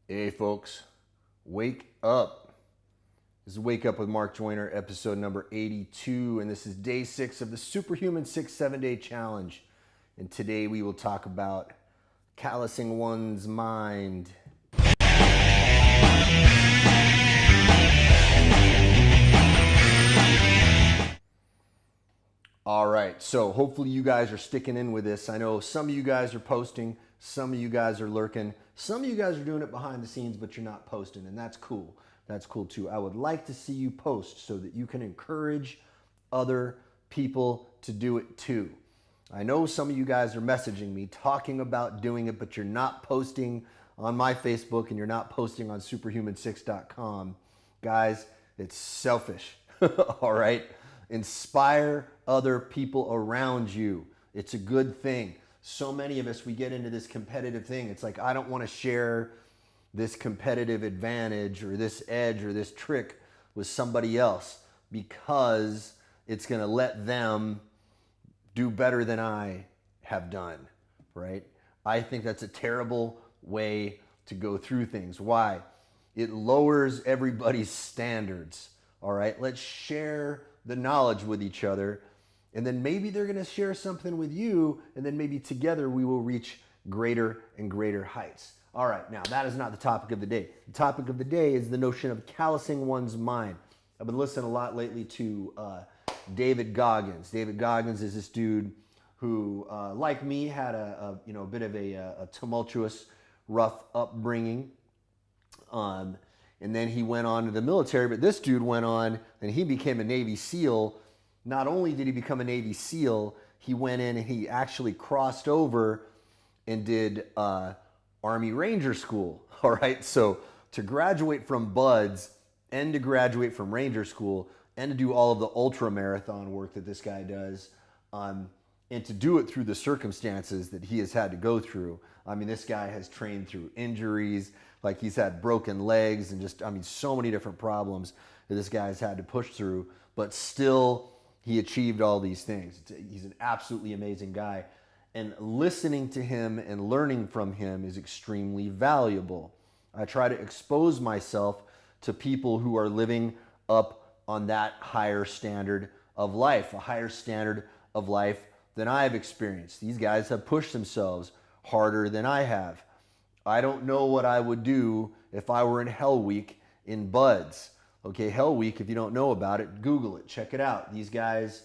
Hey folks, wake up. This is Wake Up with Mark Joyner, episode number 82, and this is day 6 of the Superhuman 7-Day Challenge. And today we will talk about callousing one's mind. All right, so hopefully you guys are sticking in with this. I know some of you guys are posting, some of you guys are lurking, some of you guys are doing it behind the scenes, but you're not posting, and that's cool. That's cool too. I would like to see you post so that you can encourage other people to do it too. I know some of you guys are messaging me talking about doing it, but you're not posting on my Facebook and you're not posting on superhuman6.com. Guys, it's selfish. All right? Inspire other people around you. It's a good thing. So many of us, we get into this competitive thing. It's like, I don't want to share this competitive advantage or this edge or this trick with somebody else because it's going to let them do better than I have done, right? I think that's a terrible way to go through things. Why? It lowers everybody's standards, all right? Let's share the knowledge with each other, and then maybe they're going to share something with you, and then maybe together we will reach greater and greater heights. All right, now that is not the topic of the day. The topic of the day is the notion of callousing one's mind. I've been listening a lot lately to David Goggins. David Goggins is this dude who, like me, had a bit of a tumultuous, rough upbringing. And then he went on to the military, but this dude went on and he became a Navy SEAL. Not only did he become a Navy SEAL, he went in and he actually crossed over and did Army Ranger School. All right, so to graduate from BUDS and to graduate from Ranger School and to do all of the ultra marathon work that this guy does, and to do it through the circumstances that he has had to go through. I mean, this guy has trained through injuries, like he's had broken legs and just, so many different problems that this guy has had to push through, but still he achieved all these things. He's an absolutely amazing guy. And listening to him and learning from him is extremely valuable. I try to expose myself to people who are living up on that higher standard of life, a higher standard of life than I've experienced. These guys have pushed themselves harder than I have. I don't know what I would do if I were in Hell Week in BUDS. Okay, Hell Week, if you don't know about it, Google it, check it out. These guys,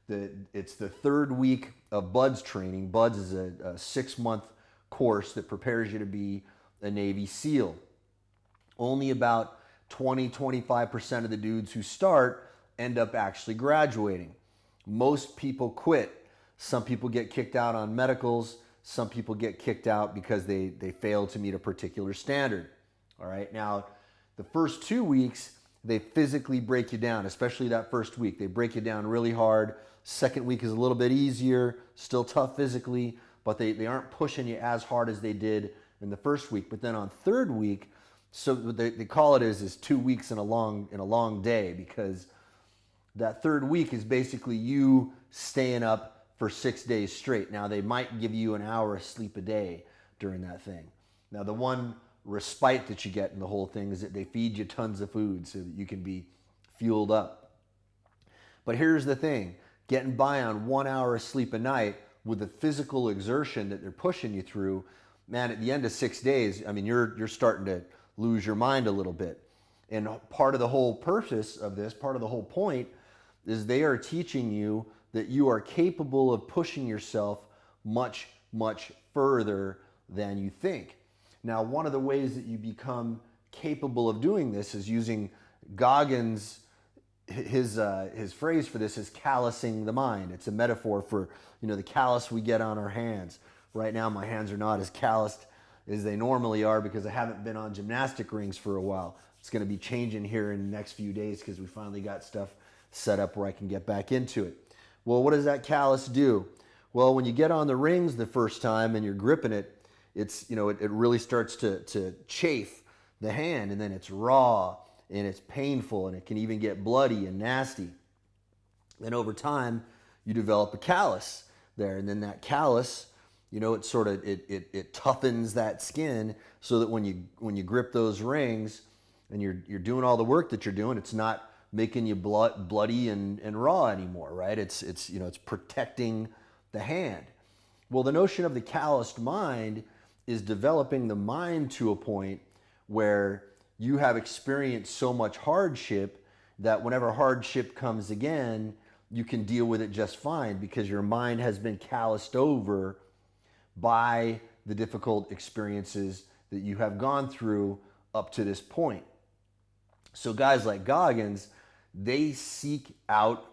it's the third week of BUDS training. BUDS is a 6-month course that prepares you to be a Navy SEAL. Only about 20-25% of the dudes who start end up actually graduating. Most people quit. Some people get kicked out on medicals. Some people get kicked out because they fail to meet a particular standard. All right, now the first 2 weeks, they physically break you down, especially that first week. They break you down really hard. Second week is a little bit easier, still tough physically, but they aren't pushing you as hard as they did in the first week. But then on third week, so they call it is 2 weeks in a long day, because that third week is basically you staying up for 6 days straight. Now, they might give you an hour of sleep a day during that thing. Now, the one respite that you get in the whole thing is that they feed you tons of food so that you can be fueled up. But here's the thing, getting by on 1 hour of sleep a night with the physical exertion that they're pushing you through, man, at the end of 6 days, you're starting to lose your mind a little bit. And part of the whole purpose of this, part of the whole point, is they are teaching you that you are capable of pushing yourself much, much further than you think. Now, one of the ways that you become capable of doing this is using Goggins. His phrase for this is callousing the mind. It's a metaphor for the callus we get on our hands. Right now, my hands are not as calloused as they normally are because I haven't been on gymnastic rings for a while. It's going to be changing here in the next few days because we finally got stuff set up where I can get back into it. Well, what does that callus do? Well, when you get on the rings the first time and you're gripping it, it really starts to chafe the hand, and then it's raw and it's painful, and it can even get bloody and nasty. Then over time, you develop a callus there, and then that callus You know, it sort of it toughens that skin so that when you grip those rings and you're doing all the work that you're doing, it's not making you bloody and raw anymore, right? It's you know, it's protecting the hand. Well, the notion of the calloused mind is developing the mind to a point where you have experienced so much hardship that whenever hardship comes again, you can deal with it just fine because your mind has been calloused over by the difficult experiences that you have gone through up to this point. So guys like Goggins, they seek out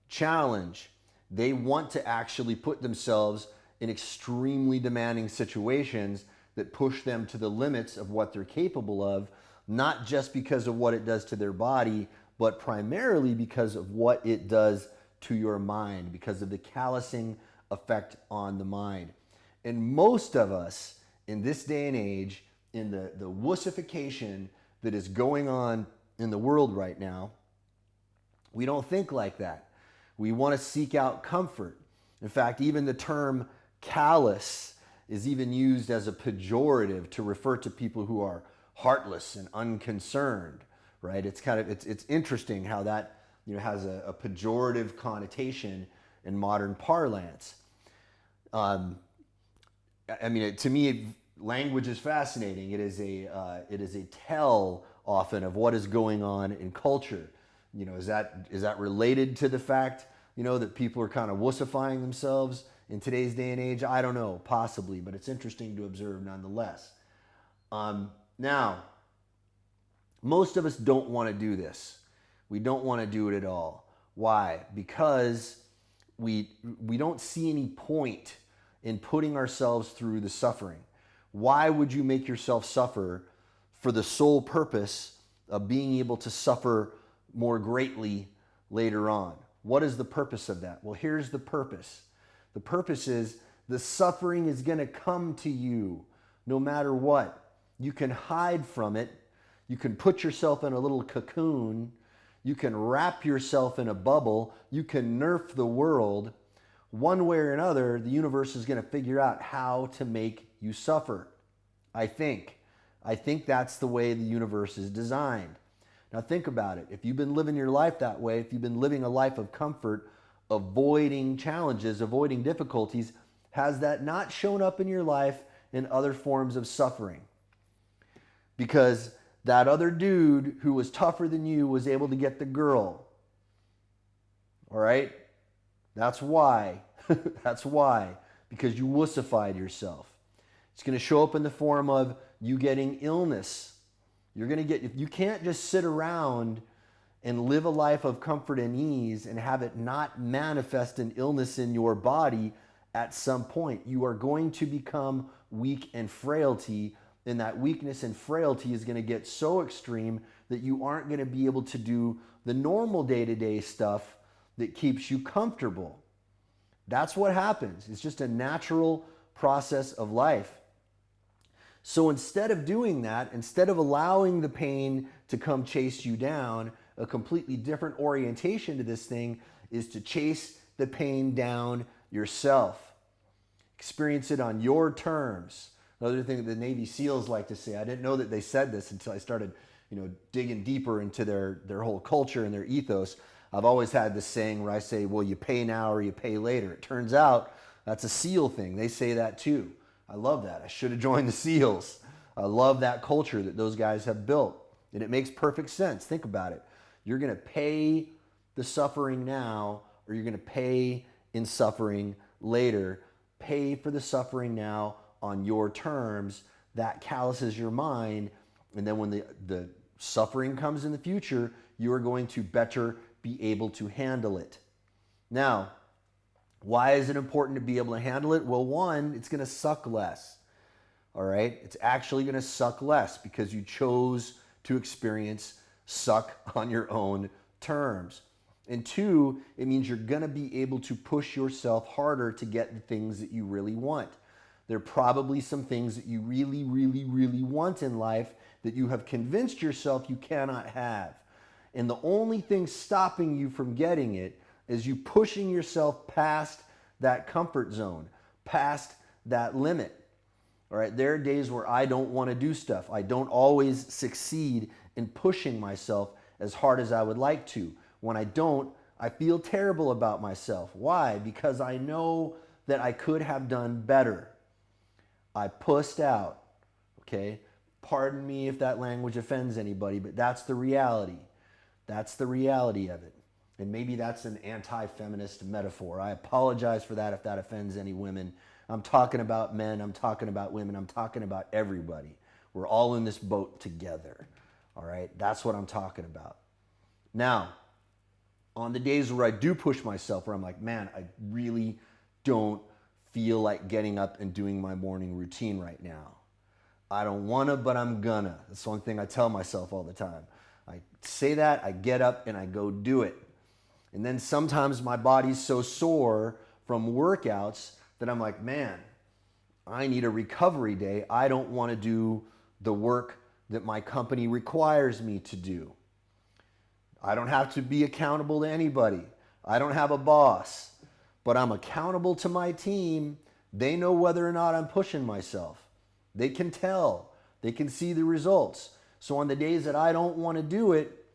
challenge. They want to actually put themselves in extremely demanding situations that push them to the limits of what they're capable of, not just because of what it does to their body, but primarily because of what it does to your mind, because of the callousing effect on the mind. And most of us in this day and age, in the wussification that is going on in the world right now, we don't think like that. We want to seek out comfort. In fact, even the term callous is even used as a pejorative to refer to people who are heartless and unconcerned, right? It's kind of it's interesting how that, you know, has a pejorative connotation in modern parlance. I mean, to me, language is fascinating. It is a tell often of what is going on in culture. You know, is that related to the fact, you know, that people are kind of wussifying themselves in today's day and age? I don't know, possibly, but it's interesting to observe nonetheless. Now, most of us don't want to do this. We don't want to do it at all. Why? Because we don't see any point in putting ourselves through the suffering. Why would you make yourself suffer for the sole purpose of being able to suffer more greatly later on? What is the purpose of that? Well, here's the purpose. The purpose is the suffering is going to come to you no matter what. You can hide from it. You can put yourself in a little cocoon. You can wrap yourself in a bubble. You can nerf the world. One way or another, the universe is going to figure out how to make you suffer. I think that's the way the universe is designed. Now think about it. If you've been living your life that way, if you've been living a life of comfort, avoiding challenges, avoiding difficulties, has that not shown up in your life in other forms of suffering? Because that other dude who was tougher than you was able to get the girl. All right? That's why. That's why. Because you wussified yourself. It's going to show up in the form of you getting illness. You're going to get, if you can't just sit around and live a life of comfort and ease and have it not manifest an illness in your body at some point, you are going to become weak and frailty, and that weakness and frailty is going to get so extreme that you aren't going to be able to do the normal day-to-day stuff that keeps you comfortable. That's what happens. It's just a natural process of life. So instead of doing that, instead of allowing the pain to come chase you down, a completely different orientation to this thing is to chase the pain down yourself. Experience it on your terms. Another thing that the Navy SEALs like to say, I didn't know that they said this until I started, digging deeper into their whole culture and their ethos. I've always had this saying where I say, well, you pay now or you pay later. It turns out that's a SEAL thing. They say that too. I love that. I should have joined the SEALs. I love that culture that those guys have built. And it makes perfect sense. Think about it. You're going to pay the suffering now, or you're going to pay in suffering later. Pay for the suffering now on your terms. That calluses your mind. And then when the suffering comes in the future, you are going to better be able to handle it. Now, why is it important to be able to handle it? Well, one, it's going to suck less. All right? It's actually going to suck less because you chose to experience suck on your own terms. And two, it means you're going to be able to push yourself harder to get the things that you really want. There are probably some things that you really, really, really want in life that you have convinced yourself you cannot have. And the only thing stopping you from getting it is you pushing yourself past that comfort zone, past that limit. All right, there are days where I don't want to do stuff. I don't always succeed in pushing myself as hard as I would like to. When I don't, I feel terrible about myself. Why? Because I know that I could have done better. I pussed out, okay? Pardon me if that language offends anybody, but that's the reality. That's the reality of it. And maybe that's an anti-feminist metaphor. I apologize for that if that offends any women. I'm talking about men, I'm talking about women, I'm talking about everybody. We're all in this boat together, all right? That's what I'm talking about. Now, on the days where I do push myself, where I'm like, man, I really don't feel like getting up and doing my morning routine right now. I don't wanna, but I'm gonna. That's one thing I tell myself all the time. I say that, I get up and I go do it. And then sometimes my body's so sore from workouts that I'm like, man, I need a recovery day. I don't want to do the work that my company requires me to do. I don't have to be accountable to anybody. I don't have a boss, but I'm accountable to my team. They know whether or not I'm pushing myself. They can tell. They can see the results. So on the days that I don't want to do it,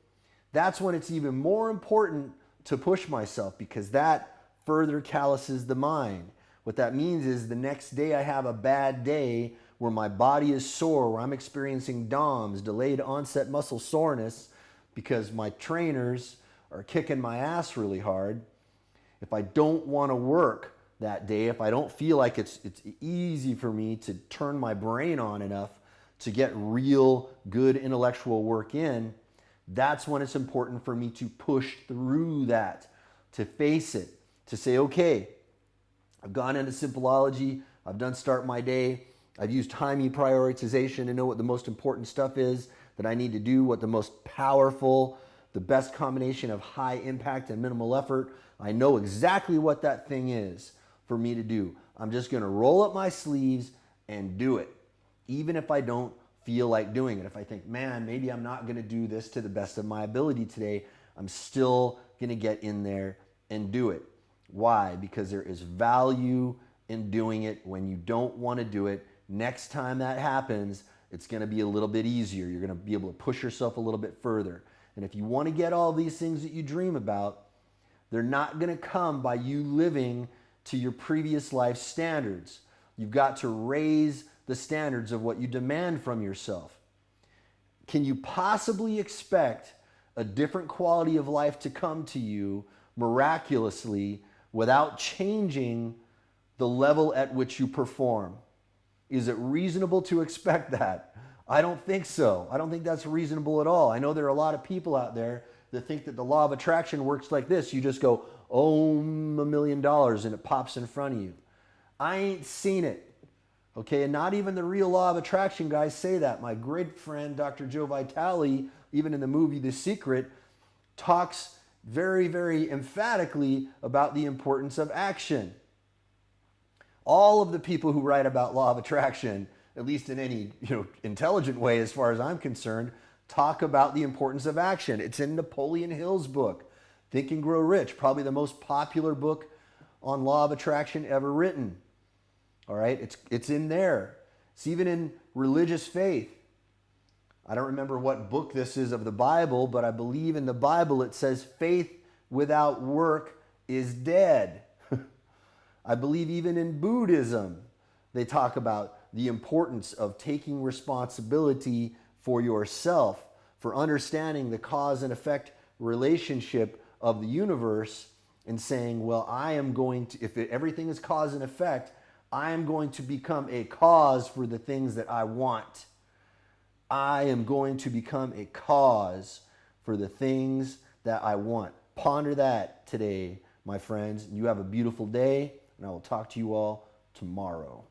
that's when it's even more important to push myself, because that further calluses the mind. What that means is the next day I have a bad day where my body is sore, where I'm experiencing DOMS, delayed onset muscle soreness, because my trainers are kicking my ass really hard. If I don't want to work that day, if I don't feel like it's easy for me to turn my brain on enough to get real good intellectual work in, that's when it's important for me to push through that, to face it, to say, okay, I've gone into Simpleology, I've done Start My Day, I've used timing prioritization to know what the most important stuff is that I need to do, what the most powerful, the best combination of high impact and minimal effort. I know exactly what that thing is for me to do. I'm just gonna roll up my sleeves and do it, even if I don't feel like doing it. If I think, man, maybe I'm not gonna do this to the best of my ability today, I'm still gonna get in there and do it. Why? Because there is value in doing it when you don't want to do it. Next time that happens, it's going to be a little bit easier. You're going to be able to push yourself a little bit further. And if you want to get all these things that you dream about, they're not going to come by you living to your previous life standards. You've got to raise the standards of what you demand from yourself. Can you possibly expect a different quality of life to come to you miraculously without changing the level at which you perform? Is it reasonable to expect that? I don't think so. I don't think that's reasonable at all. I know there are a lot of people out there that think that the law of attraction works like this. You just go, oh, $1 million, and it pops in front of you. I ain't seen it. Okay, and not even the real law of attraction guys say that. My great friend, Dr. Joe Vitale, even in the movie The Secret, talks very, very emphatically about the importance of action. All of the people who write about law of attraction, at least in any intelligent way as far as I'm concerned, talk about the importance of action. It's in Napoleon Hill's book, Think and Grow Rich, probably the most popular book on law of attraction ever written. All right, it's in there. It's even in religious faith. I don't remember what book this is of the Bible, but I believe in the Bible it says faith without work is dead. I believe even in Buddhism, they talk about the importance of taking responsibility for yourself, for understanding the cause and effect relationship of the universe and saying, well, I am going to, if everything is cause and effect, I am going to become a cause for the things that I want. I am going to become a cause for the things that I want. Ponder that today, my friends. You have a beautiful day, and I will talk to you all tomorrow.